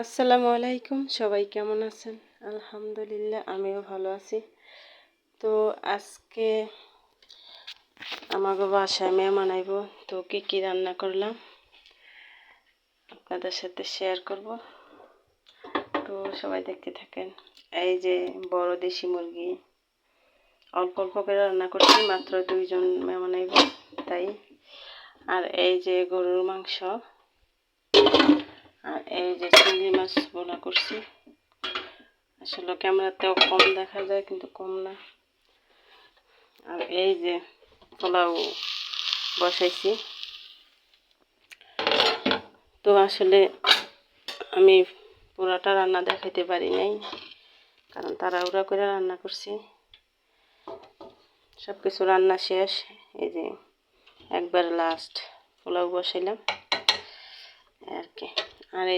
আসসালামু আলাইকুম, সবাই কেমন আছেন? আলহামদুলিল্লাহ, আমিও ভালো আছি। তো আজকে আমাকে বাসায় মেহমান আইব। তো কি কি রান্না করলাম আপনাদের সাথে শেয়ার করব। তো সবাই দেখতে থাকেন। এই যে বড় দেশি মুরগি অল্প অল্প করে রান্না করছি, মাত্র 2 জন মেহমান আইব তাই। আর এই যে গরুর মাংস, আর এই যে চিংড়ি মাছ ভুনা করছি। আসলে ক্যামেরাতেও কম দেখা যায়, কিন্তু কম না। আর এই যে পোলাও বসাইছি। তো আসলে আমি পুরাটা রান্না দেখাইতে পারি নাই, কারণ তাড়াহুড়া করে রান্না করছি। সব কিছু রান্না শেষ, এই যে একবার লাস্ট পোলাও বসাইলাম আর কি।